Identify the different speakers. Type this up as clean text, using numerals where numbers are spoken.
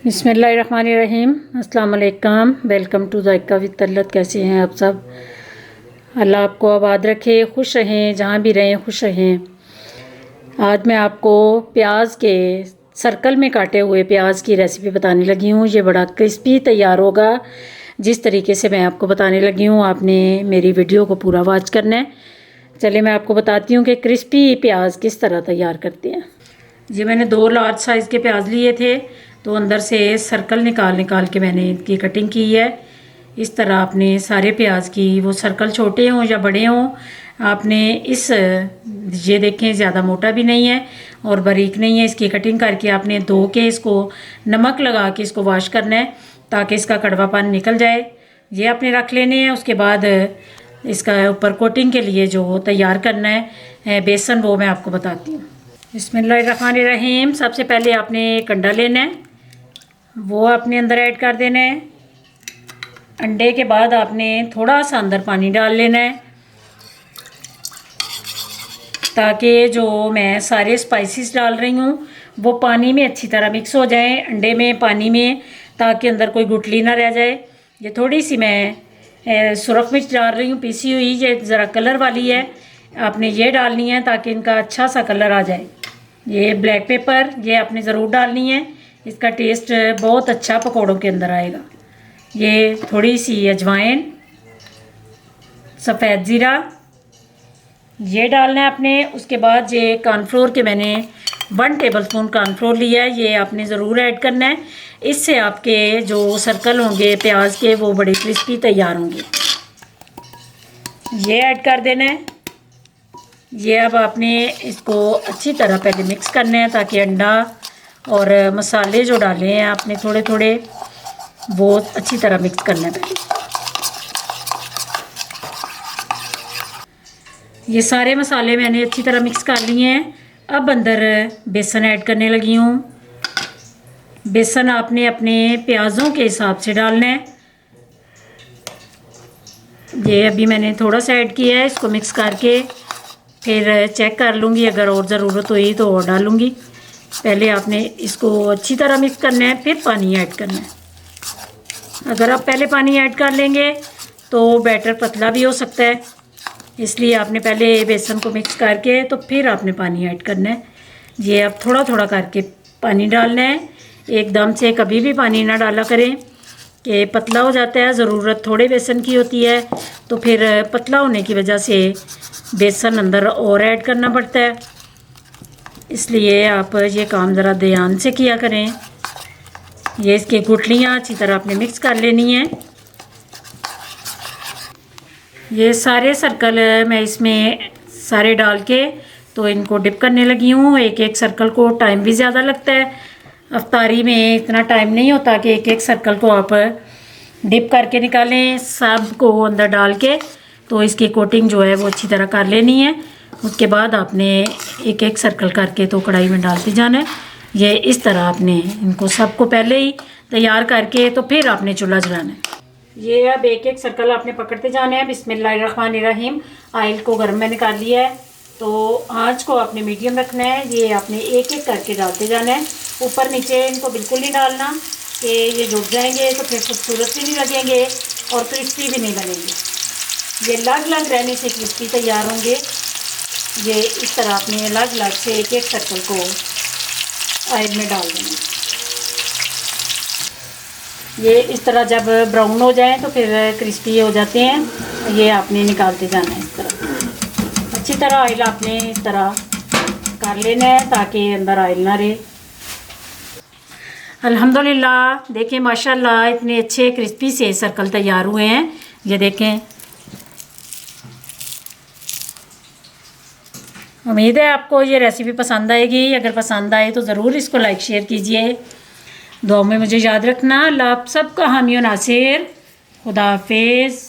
Speaker 1: बिस्मिल्लाहिर्रहमानिर्रहीम। अस्सलाम वालेकुम। Welcome to Zaika with Talat. कैसे हैं आप सब? अल्लाह आपको आबाद रखे, खुश रहें, जहाँ भी रहें खुश रहें। आज मैं आपको प्याज के सर्कल में काटे हुए प्याज की रेसिपी बताने लगी हूँ। ये बड़ा क्रिस्पी तैयार होगा। जिस तरीके से मैं आपको बताने लगी हूँ, आपने मेरी वीडियो को पूरा वॉच करना है। चलिए मैं आपको बताती हूँ कि क्रिस्पी प्याज किस तरह तैयार करते हैं। ये मैंने 2 लार्ज साइज़ के प्याज लिए थे, तो अंदर से सर्कल निकाल निकाल के मैंने इनकी कटिंग की है। इस तरह आपने सारे प्याज की, वो सर्कल छोटे हों या बड़े हों, आपने ये देखें ज़्यादा मोटा भी नहीं है और बारीक नहीं है, इसकी कटिंग करके आपने धो के इसको नमक लगा के इसको वॉश करना है ताकि इसका कड़वापन निकल जाए। ये आपने रख लेने हैं। उसके बाद इसका ऊपर कोटिंग के लिए जो तैयार करना है बेसन, वो मैं आपको बताती हूँ। बिस्मिल्लाहिर्रहमानिर्रहीम। सबसे पहले आपने एक अंडा लेना है, वो आपने अंदर ऐड कर देना है। अंडे के बाद आपने थोड़ा सा अंदर पानी डाल लेना है ताकि जो मैं सारे स्पाइसेस डाल रही हूँ वो पानी में अच्छी तरह मिक्स हो जाएं, अंडे में, पानी में, ताकि अंदर कोई गुठली ना रह जाए। ये थोड़ी सी मैं सुरख मिर्च डाल रही हूँ पीसी हुई, ये ज़रा कलर वाली है, आपने ये डालनी है ताकि इनका अच्छा सा कलर आ जाए। ये ब्लैक पेपर ये आपने ज़रूर डालनी है, इसका टेस्ट बहुत अच्छा पकौड़ों के अंदर आएगा। ये थोड़ी सी अजवाइन, सफ़ेद ज़ीरा ये डालना है आपने। उसके बाद ये कॉर्नफ्लोर के मैंने 1 टेबलस्पून कॉर्नफ्लोर लिया है, ये आपने ज़रूर ऐड करना है। इससे आपके जो सर्कल होंगे प्याज के वो बड़े क्रिस्पी तैयार होंगे। ये ऐड कर देना है। ये अब आपने इसको अच्छी तरह पहले मिक्स करना है ताकि अंडा और मसाले जो डाले हैं आपने थोड़े थोड़े, वो अच्छी तरह मिक्स करना है पहले। ये सारे मसाले मैंने अच्छी तरह मिक्स कर लिए हैं। अब अंदर बेसन ऐड करने लगी हूँ। बेसन आपने अपने प्याज़ों के हिसाब से डालना है। ये अभी मैंने थोड़ा सा ऐड किया है, इसको मिक्स करके फिर चेक कर लूँगी, अगर और ज़रूरत हुई तो और डालूँगी। पहले आपने इसको अच्छी तरह मिक्स करना है, फिर पानी ऐड करना है। अगर आप पहले पानी ऐड कर लेंगे तो बैटर पतला भी हो सकता है, इसलिए आपने पहले बेसन को मिक्स करके तो फिर आपने पानी ऐड करना है। ये अब थोड़ा थोड़ा करके पानी डालना है, एकदम से कभी भी पानी ना डाला करें कि पतला हो जाता है। ज़रूरत थोड़े बेसन की होती है तो फिर पतला होने की वजह से बेसन अंदर और ऐड करना पड़ता है, इसलिए आप ये काम ज़रा ध्यान से किया करें। ये इसकी गुठलियाँ अच्छी तरह आपने मिक्स कर लेनी है। ये सारे सर्कल मैं इसमें सारे डाल के तो इनको डिप करने लगी हूँ। एक एक सर्कल को टाइम भी ज़्यादा लगता है, अफ्तारी में इतना टाइम नहीं होता कि एक एक सर्कल को आप डिप करके निकालें। सब को अंदर डाल के तो इसकी कोटिंग जो है वो अच्छी तरह कर लेनी है। उसके बाद आपने एक एक सर्कल करके तो कढ़ाई में डालते जाना है। ये इस तरह आपने इनको सबको पहले ही तैयार करके तो फिर आपने चूल्हा जलाना है। ये अब एक एक सर्कल आपने पकड़ते जाना है। बिस्मिल्लाहिर्रहमानिर्रहीम। ऑयल को गर्म मैंने कर लिया है, तो आँच को आपने मीडियम रखना है। ये आपने एक एक करके डालते जाना है, ऊपर नीचे इनको बिल्कुल नहीं डालना कि ये जुड़ जाएंगे तो फिर खूबसूरत भी नहीं लगेंगे और क्रिस्पी भी नहीं बनेंगे। ये अलग अलग रहने से क्रिस्पी तैयार होंगे। ये इस तरह आपने अलग अलग से एक एक सर्कल को ऑयल में डाल देना। ये इस तरह जब ब्राउन हो जाए तो फिर क्रिस्पी हो जाते हैं। ये आपने निकालते जाना है इस तरह। अच्छी तरह ऑयल आपने इस तरह कर लेना है ताकि अंदर ऑयल ना रहे। अल्हम्दुलिल्लाह देखें माशाल्लाह इतने अच्छे क्रिस्पी से सर्कल तैयार हुए हैं। ये देखें। उम्मीद है आपको ये रेसिपी पसंद आएगी। अगर पसंद आए तो ज़रूर इसको लाइक शेयर कीजिए। दुआ में मुझे याद रखना। अल्लाह आप सबका हामी और नासिर। खुदा हाफिज़।